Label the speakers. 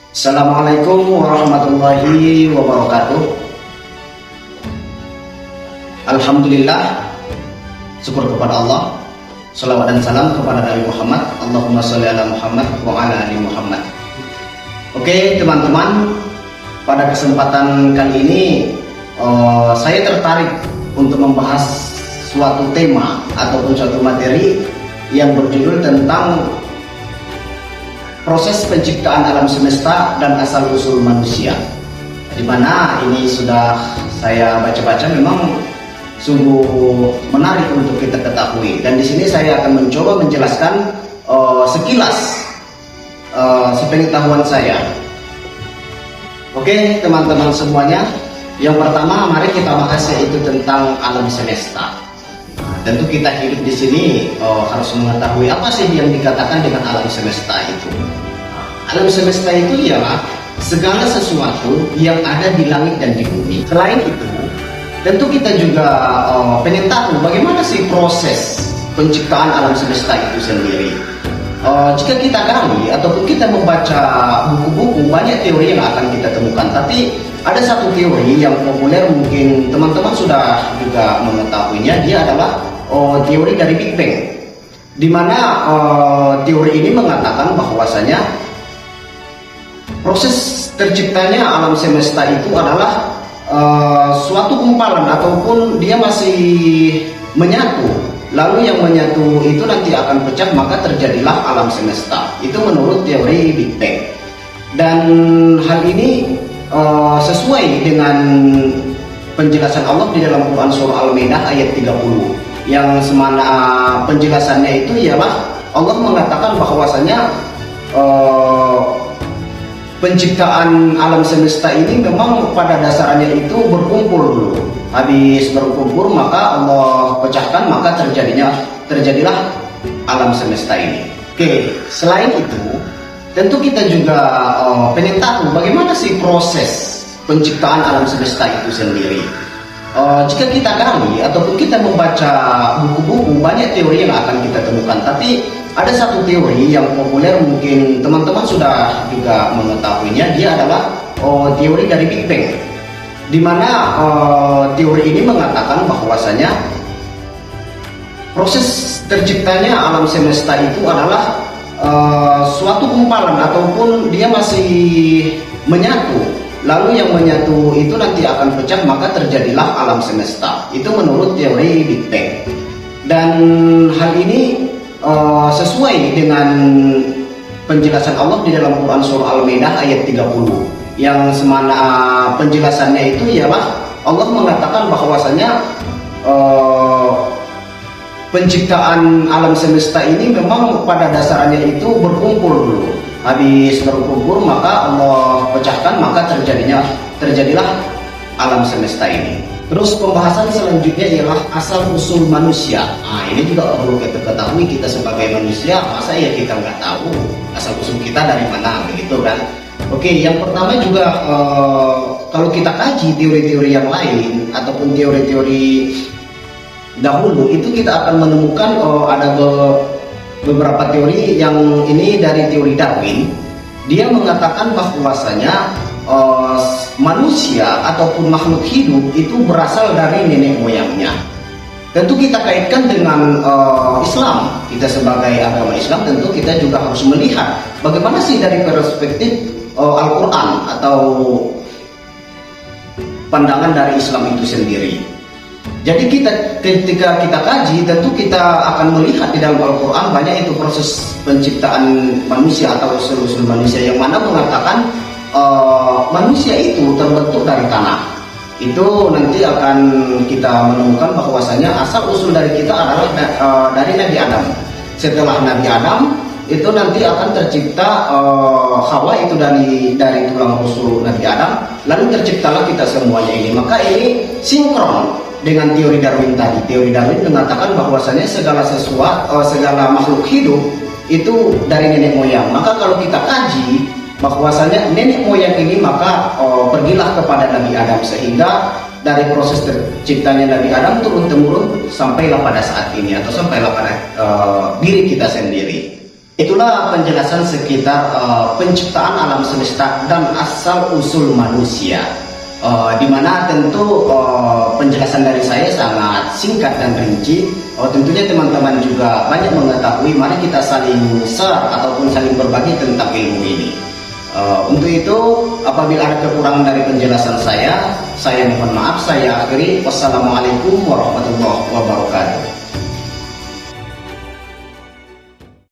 Speaker 1: Assalamualaikum warahmatullahi wabarakatuh. Alhamdulillah, syukur kepada Allah. Salawat dan salam kepada Nabi Muhammad. Allahumma sholli ala Muhammad wa ala ali Muhammad. Oke teman-teman, pada kesempatan kali ini saya tertarik untuk membahas suatu tema ataupun suatu materi yang berjudul tentang proses penciptaan alam semesta dan asal-usul manusia. Di mana ini sudah saya baca-baca, memang sungguh menarik untuk kita ketahui. Dan di sini saya akan mencoba menjelaskan sekilas sepengetahuan saya. Oke teman-teman semuanya, yang pertama mari kita bahas yaitu tentang alam semesta. Tentu kita hidup di sini harus mengetahui apa sih yang dikatakan dengan alam semesta itu. Alam semesta itu ialah segala sesuatu yang ada di langit dan di bumi. Selain itu, tentu kita juga pengen tahu bagaimana sih proses penciptaan alam semesta itu sendiri. Jika kita gali ataupun kita membaca buku-buku, banyak teori yang akan kita temukan. Tapi ada satu teori yang populer, mungkin teman-teman sudah juga mengetahuinya. Dia adalah teori dari Big Bang, di mana teori ini mengatakan bahwasanya proses terciptanya alam semesta itu adalah suatu gumpalan ataupun dia masih menyatu. Lalu yang menyatu itu nanti akan pecah, maka terjadilah alam semesta. Itu menurut teori Big Bang. Dan hal ini sesuai dengan penjelasan Allah di dalam Quran surah Al-Maidah ayat 30, yang semana penjelasannya itu ialah Allah mengatakan bahwasanya penciptaan alam semesta ini memang pada dasarnya itu berkumpul dulu. Habis berkumpul maka Allah pecahkan, maka terjadilah alam semesta ini. Oke, selain itu tentu kita juga pengen tahu bagaimana sih proses penciptaan alam semesta itu sendiri. Jika kita gali ataupun kita membaca buku-buku, banyak teori yang akan kita temukan. Tapi ada satu teori yang populer, mungkin teman-teman sudah juga mengetahuinya. Dia adalah teori dari Big Bang, di mana teori ini mengatakan bahwasanya proses terciptanya alam semesta itu adalah suatu gumpalan ataupun dia masih menyatu. Lalu yang menyatu itu nanti akan pecah, maka terjadilah alam semesta. Itu menurut teori Big Bang. Dan hal ini sesuai dengan penjelasan Allah di dalam Quran surah Al-Maidah ayat 30, yang semana penjelasannya itu ialah Allah mengatakan bahwasanya penciptaan alam semesta ini memang pada dasarnya itu berkumpul dulu. Habis berkumpul maka Allah pecahkan, maka terjadilah alam semesta ini. Terus pembahasan selanjutnya ialah asal usul manusia. Nah, ini juga perlu kita ketahui, kita sebagai manusia, masa ya kita nggak tahu asal usul kita dari mana, begitu kan? Oke, yang pertama juga kalau kita kaji teori-teori yang lain ataupun teori-teori dahulu, itu kita akan menemukan ada beberapa teori. Yang ini dari teori Darwin. Dia mengatakan bahwasanya manusia ataupun makhluk hidup itu berasal dari nenek moyangnya. Tentu kita kaitkan dengan Islam. Kita sebagai agama Islam tentu kita juga harus melihat bagaimana sih dari perspektif Al-Quran atau pandangan dari Islam itu sendiri. Jadi ketika kita kaji, tentu kita akan melihat di dalam Al-Quran banyak itu proses penciptaan manusia atau usul-usul manusia, yang mana mengatakan manusia itu terbentuk dari tanah. Itu nanti akan kita menemukan bahwasanya asal usul dari kita adalah dari Nabi Adam. Setelah Nabi Adam itu nanti akan tercipta Hawa, itu dari tulang rusuk Nabi Adam. Lalu terciptalah kita semuanya ini. Maka ini sinkron dengan teori Darwin tadi. Teori Darwin mengatakan bahwasanya segala makhluk hidup itu dari nenek moyang. Maka kalau kita kaji bahwasanya nenek moyang ini, maka pergilah kepada Nabi Adam, sehingga dari proses terciptanya Nabi Adam turun-temurun sampailah pada saat ini atau sampailah pada diri kita sendiri. Itulah penjelasan sekitar penciptaan alam semesta dan asal-usul manusia. Di mana tentu penjelasan dari saya sangat singkat dan rinci. Tentunya teman-teman juga banyak mengetahui. Mari kita saling share ataupun saling berbagi tentang ilmu ini. Untuk itu, apabila ada kekurangan dari penjelasan saya mohon maaf. Saya akhiri. Wassalamualaikum warahmatullahi wabarakatuh.